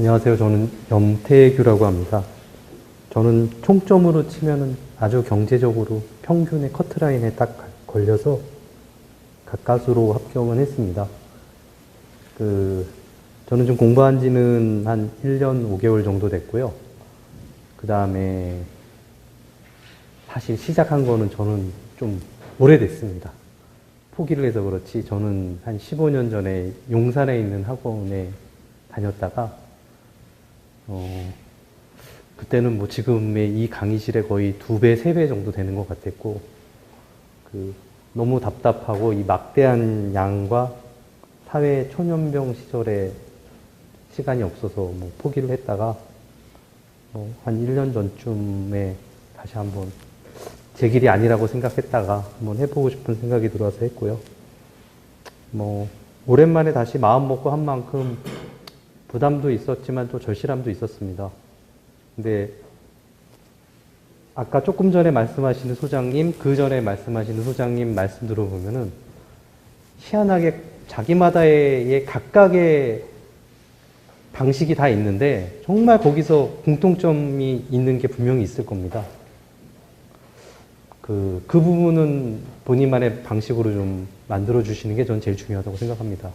안녕하세요. 저는 염태규라고 합니다. 저는 총점으로 치면은 아주 경제적으로 평균의 커트라인에 딱 걸려서 가까스로 합격은 했습니다. 저는 좀 공부한 지는 한 1년 5개월 정도 됐고요. 그 다음에 사실 시작한 거는 저는 좀 오래됐습니다. 포기를 해서 그렇지 저는 한 15년 전에 용산에 있는 학원에 다녔다가 그때는 뭐 지금의 이 강의실에 거의 2배, 3배 정도 되는 것 같았고, 너무 답답하고 이 막대한 양과 사회 초년병 시절에 시간이 없어서 뭐 포기를 했다가, 한 1년 전쯤에 다시 한번 제 길이 아니라고 생각했다가 한번 해보고 싶은 생각이 들어서 했고요. 오랜만에 다시 마음 먹고 한 만큼 부담도 있었지만 또 절실함도 있었습니다. 근데 아까 조금 전에 말씀하시는 소장님, 그 전에 말씀하시는 소장님 말씀 들어보면은 희한하게 자기마다의 각각의 방식이 다 있는데 정말 거기서 공통점이 있는 게 분명히 있을 겁니다. 그 부분은 본인만의 방식으로 좀 만들어주시는 게 전 제일 중요하다고 생각합니다.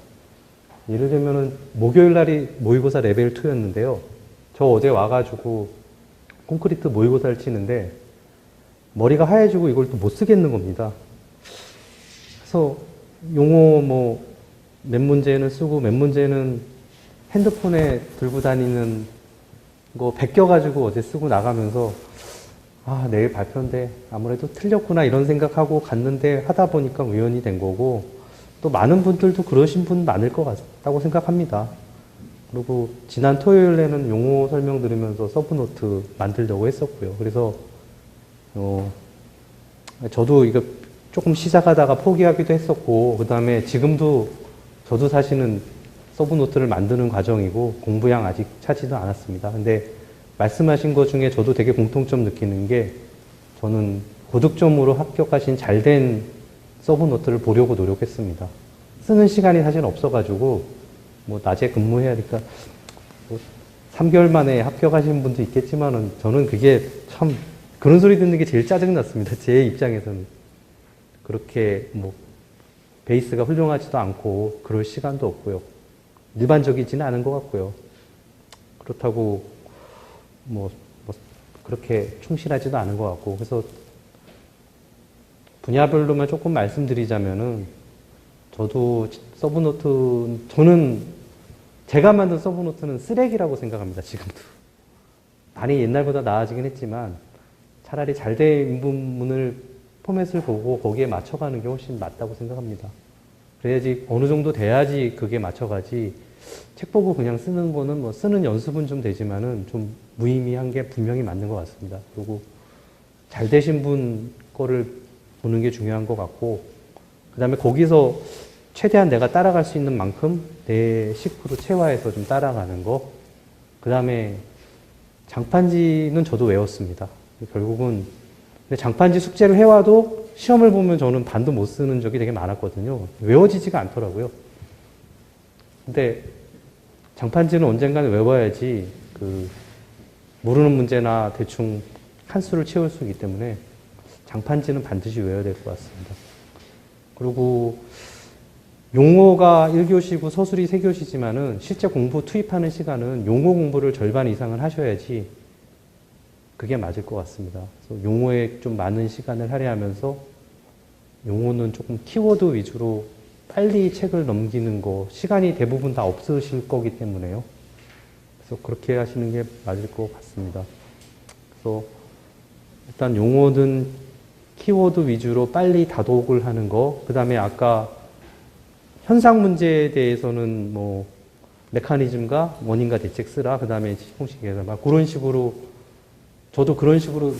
예를 들면은 목요일 날이 모의고사 레벨 2였는데요. 저 어제 와가지고 콘크리트 모의고사를 치는데 머리가 하얘지고 이걸 또 못 쓰겠는 겁니다. 그래서 용어 몇 문제는 쓰고 몇 문제는 핸드폰에 들고 다니는 거 베껴가지고 어제 쓰고 나가면서 내일 발표인데 아무래도 틀렸구나 이런 생각하고 갔는데 하다 보니까 우연히 된 거고, 또 많은 분들도 그러신 분 많을 것 같다고 생각합니다. 그리고 지난 토요일에는 용어 설명 들으면서 서브노트 만들려고 했었고요. 그래서 저도 이거 조금 시작하다가 포기하기도 했었고, 그 다음에 지금도 저도 사실은 서브노트를 만드는 과정이고 공부량 아직 차지도 않았습니다. 근데 말씀하신 것 중에 저도 되게 공통점 느끼는 게, 저는 고득점으로 합격하신 잘된 서브노트를 보려고 노력했습니다. 쓰는 시간이 사실 없어가지고 낮에 근무해야 하니까 3개월 만에 합격하신 분도 있겠지만은 저는 그게 참 그런 소리 듣는 게 제일 짜증났습니다. 제 입장에서는. 그렇게 베이스가 훌륭하지도 않고 그럴 시간도 없고요. 일반적이지는 않은 것 같고요. 그렇다고 그렇게 충실하지도 않은 것 같고, 그래서 분야별로만 조금 말씀드리자면은, 저도 저는 제가 만든 서브노트는 쓰레기라고 생각합니다. 지금도. 많이 옛날보다 나아지긴 했지만 차라리 잘 된 인문문을 포맷을 보고 거기에 맞춰가는 게 훨씬 맞다고 생각합니다. 그래야지 어느 정도 돼야지 그게 맞춰가지, 책 보고 그냥 쓰는 거는 쓰는 연습은 좀 되지만은 좀 무의미한 게 분명히 맞는 것 같습니다. 그리고 잘 되신 분 거를 보는 게 중요한 것 같고, 그 다음에 거기서 최대한 내가 따라갈 수 있는 만큼 내 식구로 체화해서 좀 따라가는 거. 그 다음에 장판지는 저도 외웠습니다. 결국은 근데 장판지 숙제를 해와도 시험을 보면 저는 반도 못 쓰는 적이 되게 많았거든요. 외워지지가 않더라고요. 근데 장판지는 언젠가는 외워야지 모르는 문제나 대충 칸수를 채울 수 있기 때문에 장판지는 반드시 외워야 될 것 같습니다. 그리고 용어가 1교시고 서술이 3교시지만은 실제 공부 투입하는 시간은 용어 공부를 절반 이상은 하셔야지 그게 맞을 것 같습니다. 그래서 용어에 좀 많은 시간을 할애하면서 용어는 조금 키워드 위주로 빨리 책을 넘기는 거, 시간이 대부분 다 없으실 거기 때문에요. 그래서 그렇게 하시는 게 맞을 것 같습니다. 그래서 일단 용어는 키워드 위주로 빨리 다독을 하는 거, 그 다음에 아까 현상 문제에 대해서는 메커니즘과 원인과 대책 쓰라, 그 다음에 형식에서 그런 식으로, 저도 그런 식으로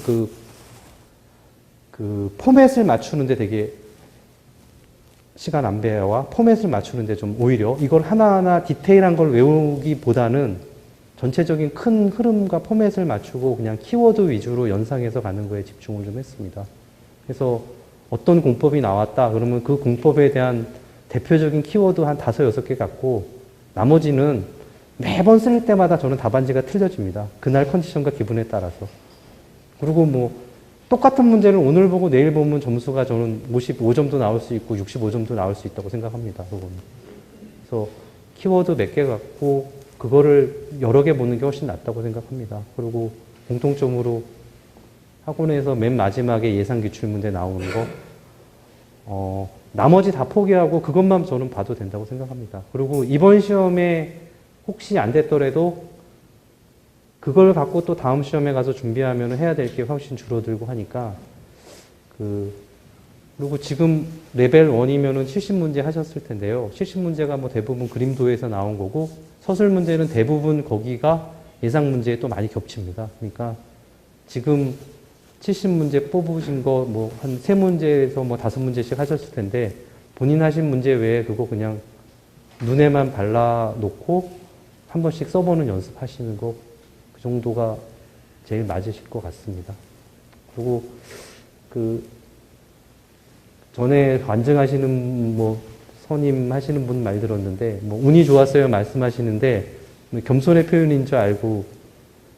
포맷을 맞추는데 되게 시간 안배와 포맷을 맞추는데 좀 오히려 이걸 하나하나 디테일한 걸 외우기보다는 전체적인 큰 흐름과 포맷을 맞추고 그냥 키워드 위주로 연상해서 가는 거에 집중을 좀 했습니다. 그래서 어떤 공법이 나왔다 그러면 그 공법에 대한 대표적인 키워드 한 5, 6개 갖고 나머지는 매번 쓸 때마다 저는 답안지가 틀려집니다. 그날 컨디션과 기분에 따라서. 그리고 뭐 똑같은 문제를 오늘 보고 내일 보면 점수가 저는 55점도 나올 수 있고 65점도 나올 수 있다고 생각합니다. 그거는. 그래서 키워드 몇 개 갖고 그거를 여러 개 보는 게 훨씬 낫다고 생각합니다. 그리고 공통점으로 학원에서 맨 마지막에 예상 기출 문제 나오는 거, 나머지 다 포기하고 그것만 저는 봐도 된다고 생각합니다. 그리고 이번 시험에 혹시 안 됐더라도 그걸 갖고 또 다음 시험에 가서 준비하면 해야 될 게 훨씬 줄어들고 하니까 그리고 지금 레벨 1이면은 70문제 하셨을 텐데요. 70문제가 뭐 대부분 그림도에서 나온 거고 서술 문제는 대부분 거기가 예상 문제에 또 많이 겹칩니다. 그러니까 지금 70문제 뽑으신 거 뭐 한 3문제에서 뭐 5문제씩 하셨을 텐데 본인 하신 문제 외에 그거 그냥 눈에만 발라놓고 한 번씩 써보는 연습하시는 거 그 정도가 제일 맞으실 것 같습니다. 그리고 전에 관증하시는 뭐 선임 하시는 분 말 들었는데 뭐 운이 좋았어요 말씀하시는데 겸손의 표현인 줄 알고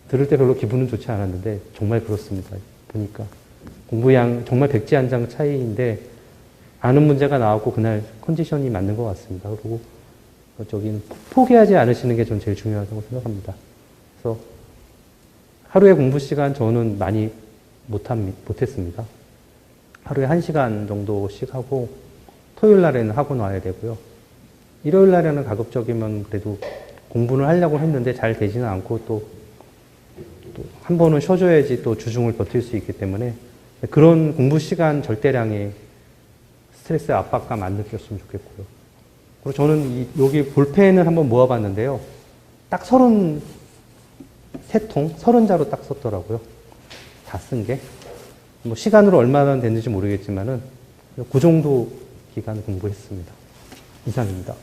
들을 때 별로 기분은 좋지 않았는데 정말 그렇습니다. 보니까 공부량 정말 백지한장 차이인데 아는 문제가 나왔고 그날 컨디션이 맞는 것 같습니다. 그리고 포기하지 않으시는 게 전 제일 중요하다고 생각합니다. 그래서 하루에 공부 시간 저는 많이 못했습니다. 하루에 1시간 정도씩 하고 토요일 날에는 학원 와야 되고요. 일요일 날에는 가급적이면 그래도 공부를 하려고 했는데 잘 되지는 않고 또 한 번은 쉬어줘야지 또 주중을 버틸 수 있기 때문에 그런 공부 시간 절대량의 스트레스 압박감 안 느꼈으면 좋겠고요. 그리고 저는 여기 볼펜을 한번 모아봤는데요. 딱 33통, 30자로 딱 썼더라고요. 다 쓴 게. 뭐 시간으로 얼마나 됐는지 모르겠지만은 그 정도 기간 공부했습니다. 이상입니다.